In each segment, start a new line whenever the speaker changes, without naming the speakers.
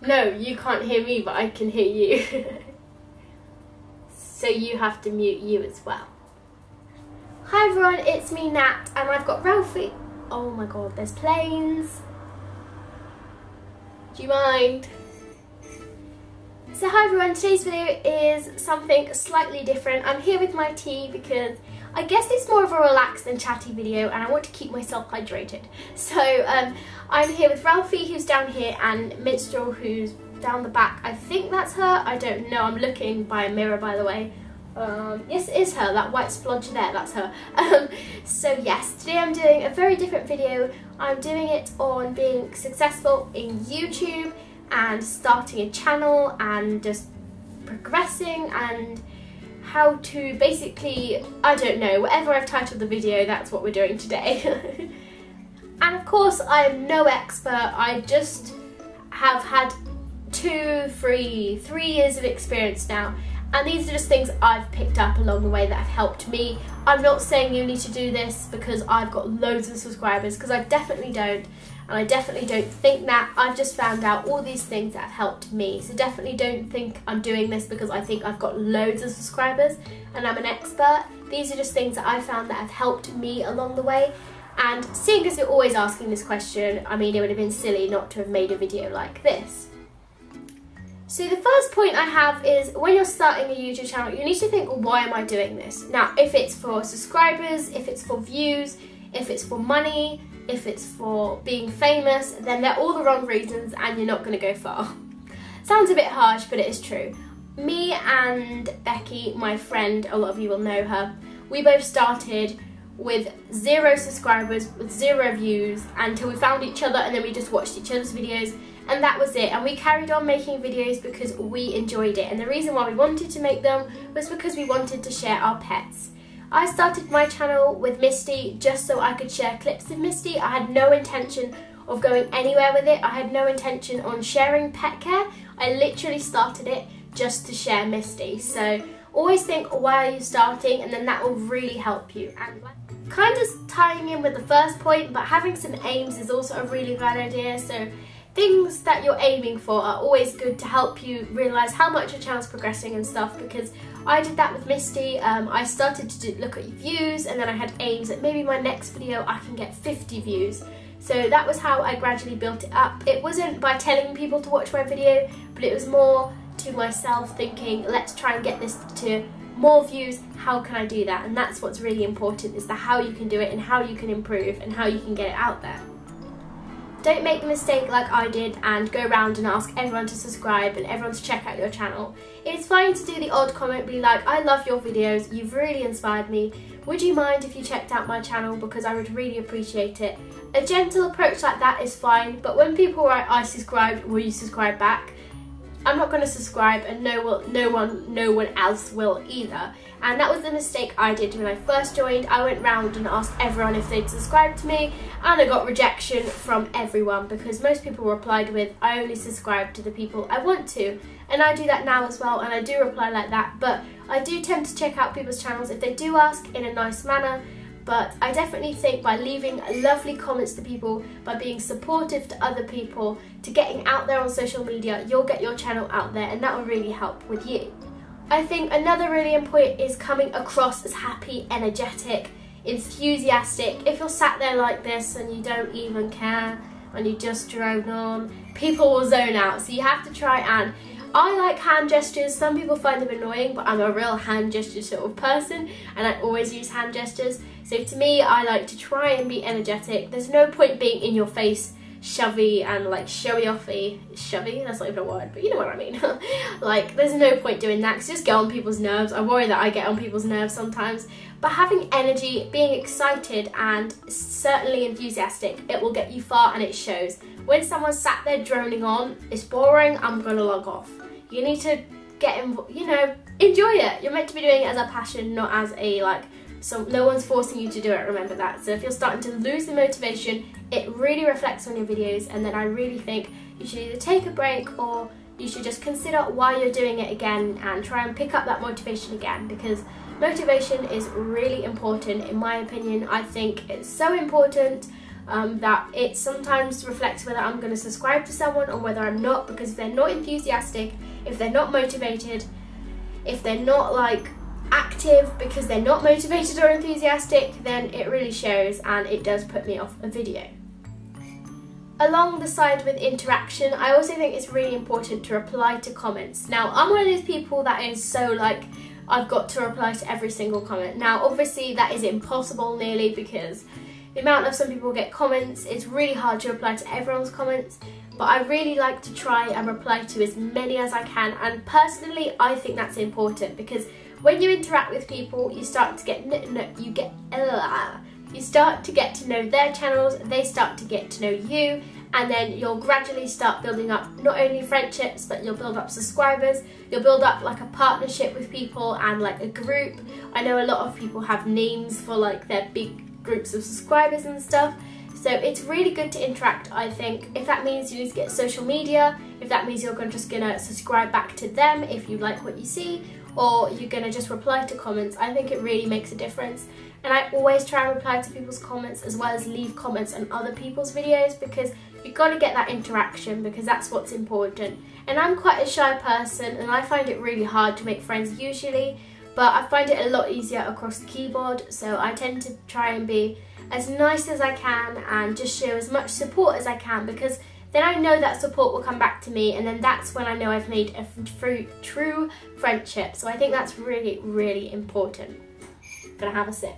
No, you can't hear me, but I can hear you. So you have to mute you as well. Hi everyone, it's me Nat, and I've got Ralphie. Oh my god, there's planes. Do you mind? So hi everyone, today's video is something slightly different. I'm here with my tea because I guess it's more of a relaxed and chatty video and I want to keep myself hydrated. So I'm here with Ralphie, who's down here, and Minstrel, who's down the back. I think that's her, I don't know, I'm looking by a mirror by the way. Yes, it is her, that white splodge there, that's her. So yes, today I'm doing a very different video. I'm doing it on being successful in YouTube and starting a channel and just progressing and how to basically, I don't know, whatever I've titled the video, that's what we're doing today. And of course I'm no expert, I just have had 3 years of experience now, and these are just things I've picked up along the way that have helped me. I'm not saying you need to do this because I've got loads of subscribers, because I definitely don't, and I definitely don't think that. I've just found out all these things that have helped me, so definitely don't think I'm doing this because I think I've got loads of subscribers and I'm an expert. These are just things that I found that have helped me along the way, and seeing as you're always asking this question, I mean, it would have been silly not to have made a video like this. So the first point I have is, when you're starting a YouTube channel, you need to think, why am I doing this? Now, if it's for subscribers, if it's for views, if it's for money, if it's for being famous, then they're all the wrong reasons and you're not going to go far. Sounds a bit harsh, but it is true. Me and Becky, my friend, a lot of you will know her, we both started with 0 subscribers, with 0 views, until we found each other, and then we just watched each other's videos, and that was it. And we carried on making videos because we enjoyed it, and the reason why we wanted to make them was because we wanted to share our pets. I started my channel with Misty just so I could share clips of Misty. I had no intention of going anywhere with it. I had no intention on sharing pet care. I literally started it just to share Misty. So always think, why are you starting? And then that will really help you. And kind of tying in with the first point, but having some aims is also a really good idea. So things that you're aiming for are always good to help you realise how much your channel's progressing and stuff, because I did that with Misty. I started to look at views, and then I had aims that maybe my next video I can get 50 views. So that was how I gradually built it up. It wasn't by telling people to watch my video, but it was more to myself thinking, let's try and get this to more views, how can I do that? And that's what's really important, is the how you can do it and how you can improve and how you can get it out there. Don't make the mistake like I did and go around and ask everyone to subscribe and everyone to check out your channel. It's fine to do the odd comment, be like, I love your videos, you've really inspired me. Would you mind if you checked out my channel, because I would really appreciate it. A gentle approach like that is fine, but when people write, I subscribed, will you subscribe back? I'm not going to subscribe, and no one else will either. And that was the mistake I did when I first joined. I went round and asked everyone if they'd subscribed to me, and I got rejection from everyone, because most people replied with, I only subscribe to the people I want to. And I do that now as well, and I do reply like that, but I do tend to check out people's channels if they do ask in a nice manner. But I definitely think by leaving lovely comments to people, by being supportive to other people, to getting out there on social media, you'll get your channel out there, and that will really help with you. I think another really important is coming across as happy, energetic, enthusiastic. If you're sat there like this and you don't even care and you just drone on, people will zone out. So you have to try, and I like hand gestures. Some people find them annoying, but I'm a real hand gesture sort of person, and I always use hand gestures. So to me, I like to try and be energetic. There's no point being in your face, shovey and like showy-offy. Shovey? That's not even a word, but you know what I mean. Like, there's no point doing that, because just get on people's nerves. I worry that I get on people's nerves sometimes. But having energy, being excited and certainly enthusiastic, it will get you far, and it shows. When someone's sat there droning on, it's boring, I'm gonna log off. You need to get involved, you know, enjoy it. You're meant to be doing it as a passion, not as a so no one's forcing you to do it, remember that. So if you're starting to lose the motivation, it really reflects on your videos, and then I really think you should either take a break, or you should just consider why you're doing it again and try and pick up that motivation again, because motivation is really important in my opinion. I think it's so important. that it sometimes reflects whether I'm going to subscribe to someone or whether I'm not, because if they're not enthusiastic, if they're not motivated, if they're not like active because they're not motivated or enthusiastic, then it really shows and it does put me off a video. Along the side with interaction, I also think it's really important to reply to comments. Now, I'm one of those people that is so like, I've got to reply to every single comment. Now, obviously that is impossible nearly, because the amount of some people get comments, it's really hard to reply to everyone's comments, but I really like to try and reply to as many as I can, and personally I think that's important, because when you interact with people, you start to get you start to get to know their channels, they start to get to know you, and then you'll gradually start building up not only friendships, but you'll build up subscribers, you'll build up like a partnership with people and like a group. I know a lot of people have names for like their big groups of subscribers and stuff, so it's really good to interact, I think. If that means you need to get social media, if that means you're just gonna subscribe back to them if you like what you see, or you're gonna just reply to comments, I think it really makes a difference. And I always try and reply to people's comments as well as leave comments on other people's videos, because you've got to get that interaction, because that's what's important. And I'm quite a shy person and I find it really hard to make friends usually, but I find it a lot easier across the keyboard, so I tend to try and be as nice as I can and just show as much support as I can, because then I know that support will come back to me, and then that's when I know I've made a true friendship. So I think that's really, really important. Gonna have a sip.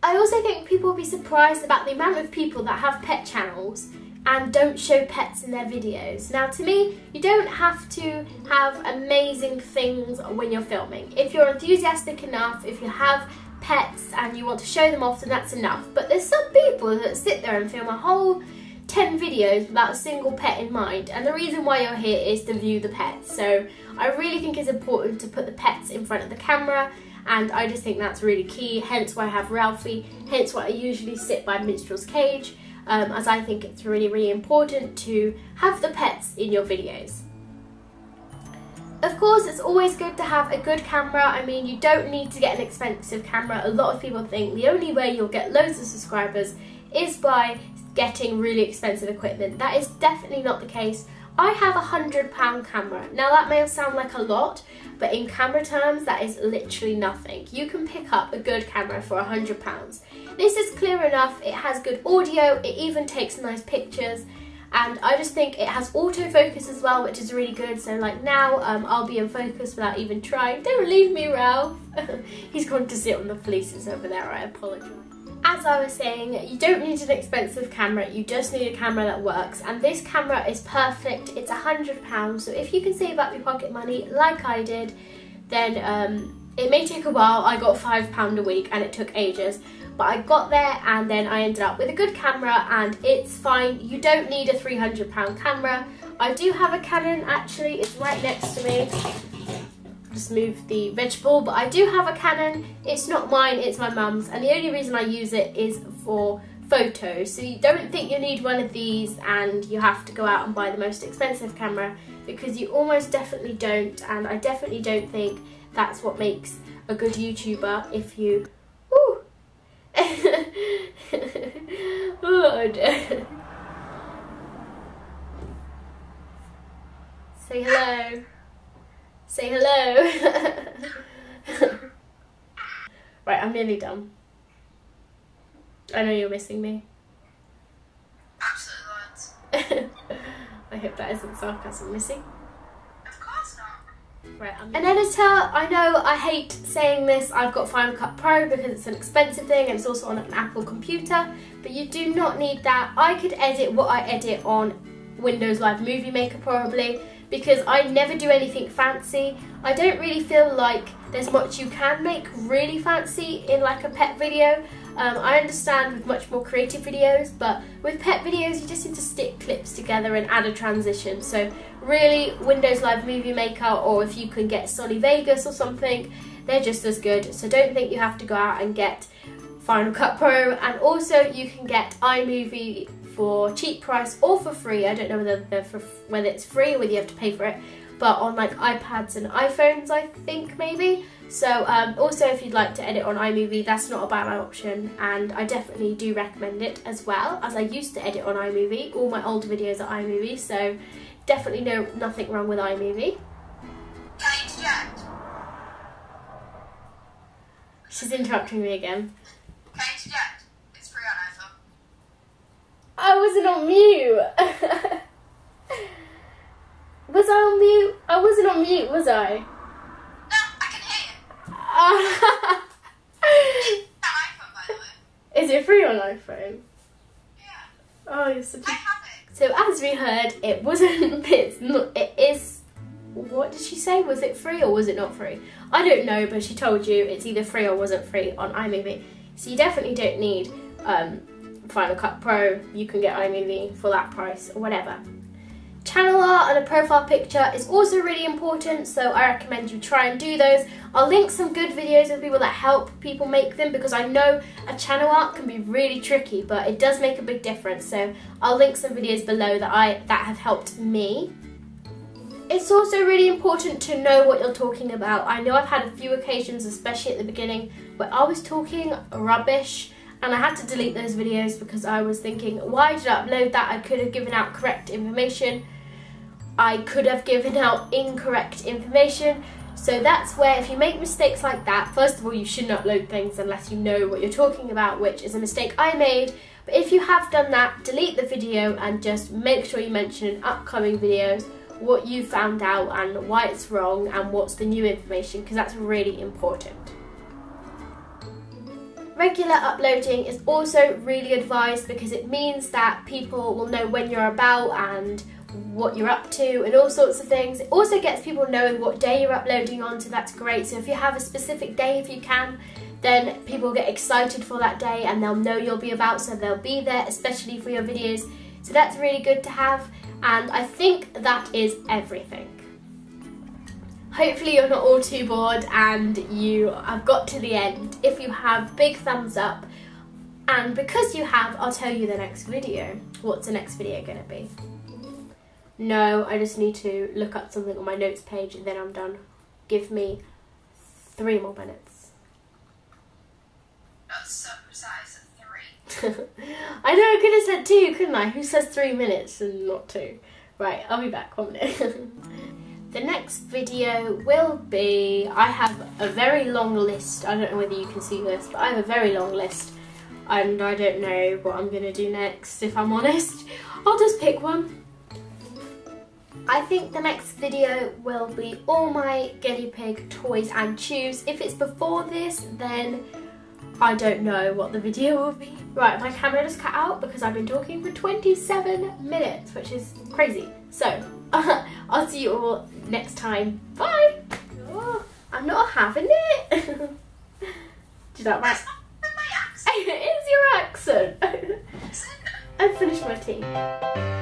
I also think people will be surprised about the amount of people that have pet channels and don't show pets in their videos. Now, to me, you don't have to have amazing things when you're filming. If you're enthusiastic enough, if you have pets and you want to show them off, then that's enough. But there's some people that sit there and film a whole 10 videos without a single pet in mind, and the reason why you're here is to view the pets. So I really think it's important to put the pets in front of the camera, and I just think that's really key, hence why I have Ralphie, hence why I usually sit by Minstrels Cage, as I think it's really, really important to have the pets in your videos. Of course, it's always good to have a good camera. I mean, you don't need to get an expensive camera. A lot of people think the only way you'll get loads of subscribers is by getting really expensive equipment. That is definitely not the case. I have a £100 camera. Now that may sound like a lot, but in camera terms that is literally nothing. You can pick up a good camera for £100. This is clear enough, it has good audio, it even takes nice pictures, and I just think it has autofocus as well, which is really good. So like now I'll be in focus without even trying. Don't leave me, Ralph. He's going to sit on the fleeces over there, I apologise. As I was saying, you don't need an expensive camera, you just need a camera that works, and this camera is perfect. It's £100, so if you can save up your pocket money like I did, then it may take a while. I got £5 a week and it took ages, but I got there and then I ended up with a good camera, and it's fine. You don't need a £300 camera. I do have a Canon actually, it's right next to me. Just move the vegetable, but I do have a Canon. It's not mine, it's my mum's, and the only reason I use it is for photos. So you don't think you need one of these and you have to go out and buy the most expensive camera, because you almost definitely don't, and I definitely don't think that's what makes a good YouTuber. If you oh, dear. Say hello. Say hello. Right, I'm nearly done. I know you're missing me.
Absolutely not.
I hope that isn't sarcasm, Missy.
Of course not.
Right, an editor, I know I hate saying this, I've got Final Cut Pro because it's an expensive thing and it's also on an Apple computer, but you do not need that. I could edit what I edit on Windows Live Movie Maker probably, because I never do anything fancy. I don't really feel like there's much you can make really fancy in like a pet video. I understand with much more creative videos, but with pet videos you just need to stick clips together and add a transition. So really, Windows Live Movie Maker, or if you can get Sony Vegas or something, they're just as good. So don't think you have to go out and get Final Cut Pro, and also you can get iMovie for cheap price or for free. I don't know whether it's free or whether you have to pay for it. but on like iPads and iPhones, I think maybe. So also if you'd like to edit on iMovie, that's not a bad option, and I definitely do recommend it as well, as I used to edit on iMovie. All my old videos are iMovie, so definitely nothing wrong with iMovie.
Can I interject?
She's interrupting me again.
Can I interject? It's free on iPhone.
I wasn't on mute. Was I on mute? I wasn't on mute, was I?
No, I can hear you. It's on iPhone, by the way.
Is it free on iPhone?
Yeah.
Oh, you're such
I
a...
have it.
So as we heard, it wasn't, it's not, it is, what did she say? Was it free or was it not free? I don't know, but she told you it's either free or wasn't free on iMovie. So you definitely don't need Final Cut Pro. You can get iMovie for that price or whatever. Channel art and a profile picture is also really important, so I recommend you try and do those. I'll link some good videos of people that help people make them, because I know a channel art can be really tricky, but it does make a big difference. So I'll link some videos below that have helped me. It's also really important to know what you're talking about. I know I've had a few occasions, especially at the beginning, where I was talking rubbish and I had to delete those videos because I was thinking, why did I upload that? I could have given out correct information. I could have given out incorrect information. So that's where, if you make mistakes like that, first of all, you shouldn't upload things unless you know what you're talking about, which is a mistake I made. But if you have done that, delete the video and just make sure you mention in upcoming videos what you found out and why it's wrong and what's the new information, because that's really important. Regular uploading is also really advised, because it means that people will know when you're about and what you're up to and all sorts of things. It also gets people knowing what day you're uploading on, so that's great. So if you have a specific day, if you can, then people get excited for that day and they'll know you'll be about, so they'll be there, especially for your videos. So that's really good to have, and I think that is everything. Hopefully you're not all too bored and you have got to the end. If you have, big thumbs up. And because you have, I'll tell you the next video. What's the next video going to be? No, I just need to look up something on my notes page and then I'm done. Give me 3 more minutes.
That's so precise at 3.
I know, I could have said 2, couldn't I? Who says 3 minutes and not 2? Right, I'll be back 1 minute. The next video will be, I have a very long list. I don't know whether you can see this, but I have a very long list. And I don't know what I'm going to do next, if I'm honest. I'll just pick one. I think the next video will be all my guinea pig toys and chews. If it's before this, then I don't know what the video will be. Right, my camera just cut out because I've been talking for 27 minutes, which is crazy. So, I'll see you all next time. Bye! Oh, I'm not having it. Did that right?
That's not my accent.
It is your accent. I finished my tea.